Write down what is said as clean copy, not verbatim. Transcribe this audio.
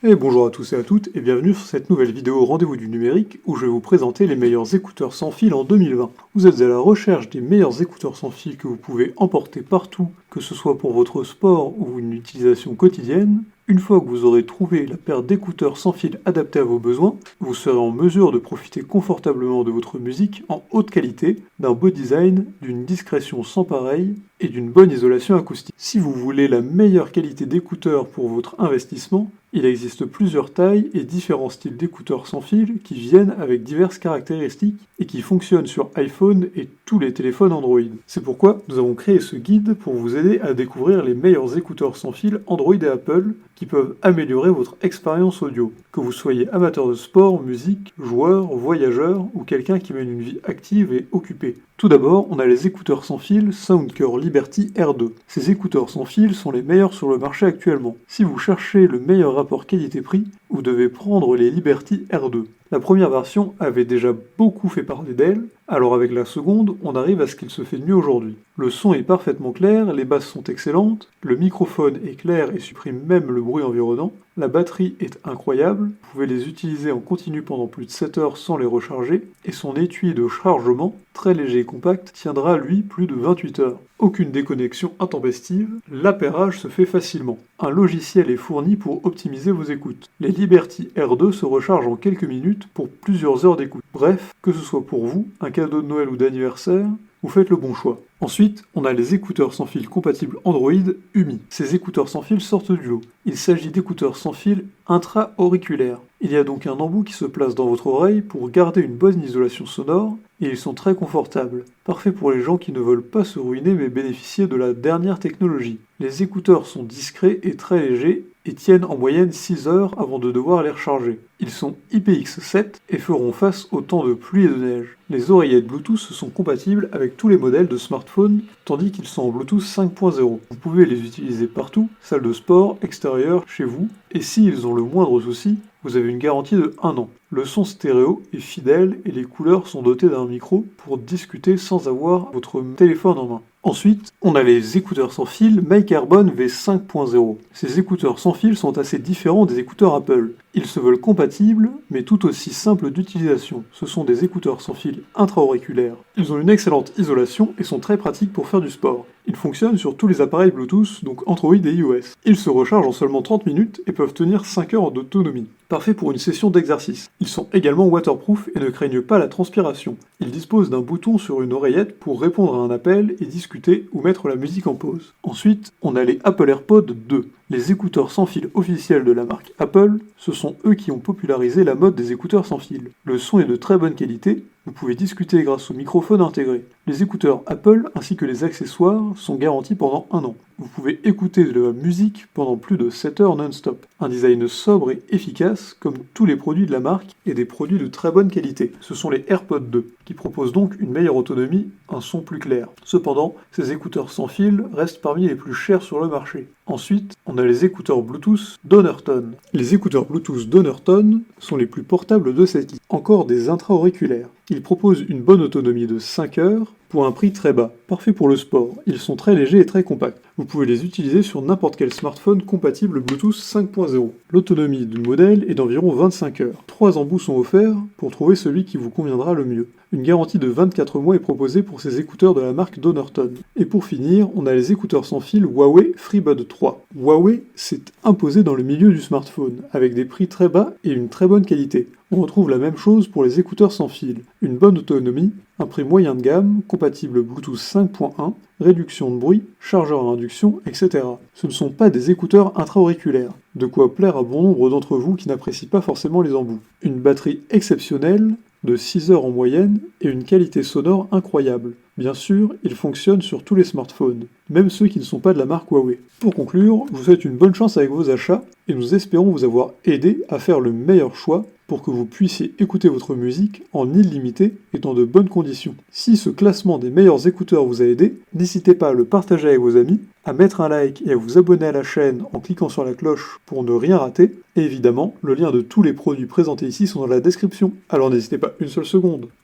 Et bonjour à tous et à toutes et bienvenue sur cette nouvelle vidéo Rendez-vous du numérique où je vais vous présenter les meilleurs écouteurs sans fil en 2020. Vous êtes à la recherche des meilleurs écouteurs sans fil que vous pouvez emporter partout, que ce soit pour votre sport ou une utilisation quotidienne. Une fois que vous aurez trouvé la paire d'écouteurs sans fil adaptée à vos besoins, vous serez en mesure de profiter confortablement de votre musique en haute qualité, d'un beau design, d'une discrétion sans pareil et d'une bonne isolation acoustique. Si vous voulez la meilleure qualité d'écouteurs pour votre investissement, il existe plusieurs tailles et différents styles d'écouteurs sans fil qui viennent avec diverses caractéristiques et qui fonctionnent sur iPhone et tous les téléphones Android. C'est pourquoi nous avons créé ce guide pour vous aider à découvrir les meilleurs écouteurs sans fil Android et Apple qui peuvent améliorer votre expérience audio. Que vous soyez amateur de sport, musique, joueur, voyageur ou quelqu'un qui mène une vie active et occupée. Tout d'abord, on a les écouteurs sans fil Soundcore Liberty R2. Ces écouteurs sans fil sont les meilleurs sur le marché actuellement. Si vous cherchez le meilleur rapport qualité-prix, vous devez prendre les Liberty R2. La première version avait déjà beaucoup fait parler d'elle, alors avec la seconde, on arrive à ce qu'il se fait de mieux aujourd'hui. Le son est parfaitement clair, les basses sont excellentes, le microphone est clair et supprime même le bruit environnant, la batterie est incroyable, vous pouvez les utiliser en continu pendant plus de 7 heures sans les recharger, et son étui de chargement, très léger et compact, tiendra lui plus de 28 heures. Aucune déconnexion intempestive, l'appairage se fait facilement. Un logiciel est fourni pour optimiser vos écoutes. Les Liberty R2 se rechargent en quelques minutes pour plusieurs heures d'écoute. Bref, que ce soit pour vous, un cadeau de Noël ou d'anniversaire, vous faites le bon choix. Ensuite, on a les écouteurs sans fil compatibles Android UMI. Ces écouteurs sans fil sortent du lot. Il s'agit d'écouteurs sans fil intra-auriculaires. Il y a donc un embout qui se place dans votre oreille pour garder une bonne isolation sonore, et ils sont très confortables. Parfait pour les gens qui ne veulent pas se ruiner mais bénéficier de la dernière technologie. Les écouteurs sont discrets et très légers et tiennent en moyenne 6 heures avant de devoir les recharger. Ils sont IPX7 et feront face au temps de pluie et de neige. Les oreillettes Bluetooth sont compatibles avec tous les modèles de smartphones, tandis qu'ils sont en Bluetooth 5.0. Vous pouvez les utiliser partout, salle de sport, extérieur, chez vous, et s'ils ont le moindre souci, vous avez une garantie de 1 an. Le son stéréo est fidèle et les couleurs sont dotées d'un micro pour discuter sans avoir votre téléphone en main. Ensuite, on a les écouteurs sans fil MyCarbon V5.0. Ces écouteurs sans fil sont assez différents des écouteurs Apple. Ils se veulent compatibles, mais tout aussi simples d'utilisation. Ce sont des écouteurs sans fil intra-auriculaires. Ils ont une excellente isolation et sont très pratiques pour faire du sport. Ils fonctionnent sur tous les appareils Bluetooth, donc Android et iOS. Ils se rechargent en seulement 30 minutes et peuvent tenir 5 heures d'autonomie. Parfait pour une session d'exercice. Ils sont également waterproof et ne craignent pas la transpiration. Ils disposent d'un bouton sur une oreillette pour répondre à un appel et discuter ou mettre la musique en pause. Ensuite, on a les Apple AirPods 2. Les écouteurs sans fil officiels de la marque Apple, ce sont eux qui ont popularisé la mode des écouteurs sans fil. Le son est de très bonne qualité, vous pouvez discuter grâce au microphone intégré. Les écouteurs Apple ainsi que les accessoires sont garantis pendant 1 an. Vous pouvez écouter de la musique pendant plus de 7 heures non-stop. Un design sobre et efficace comme tous les produits de la marque et des produits de très bonne qualité. Ce sont les AirPods 2 qui proposent donc une meilleure autonomie, un son plus clair. Cependant, ces écouteurs sans fil restent parmi les plus chers sur le marché. Ensuite, on a les écouteurs Bluetooth Donerton. Les écouteurs Bluetooth Donerton sont les plus portables de cette liste. Encore des intra-auriculaires. Ils proposent une bonne autonomie de 5 heures pour un prix très bas. Parfait pour le sport. Ils sont très légers et très compacts. Vous pouvez les utiliser sur n'importe quel smartphone compatible Bluetooth 5.0. L'autonomie du modèle est d'environ 25 heures. 3 embouts sont offerts pour trouver celui qui vous conviendra le mieux. Une garantie de 24 mois est proposée pour ces écouteurs de la marque Donerton. Et pour finir, on a les écouteurs sans fil Huawei FreeBuds 3. Huawei s'est imposé dans le milieu du smartphone, avec des prix très bas et une très bonne qualité. On retrouve la même chose pour les écouteurs sans fil. Une bonne autonomie, un prix moyen de gamme, compatible Bluetooth 5.1, réduction de bruit, chargeur à induction, etc. Ce ne sont pas des écouteurs intra-auriculaires, de quoi plaire à bon nombre d'entre vous qui n'apprécient pas forcément les embouts. Une batterie exceptionnelle, de 6 heures en moyenne, et une qualité sonore incroyable. Bien sûr, ils fonctionnent sur tous les smartphones, même ceux qui ne sont pas de la marque Huawei. Pour conclure, je vous souhaite une bonne chance avec vos achats, et nous espérons vous avoir aidé à faire le meilleur choix pour que vous puissiez écouter votre musique en illimité et dans de bonnes conditions. Si ce classement des meilleurs écouteurs vous a aidé, n'hésitez pas à le partager avec vos amis, à mettre un like et à vous abonner à la chaîne en cliquant sur la cloche pour ne rien rater, et évidemment, le lien de tous les produits présentés ici sont dans la description, alors n'hésitez pas une seule seconde.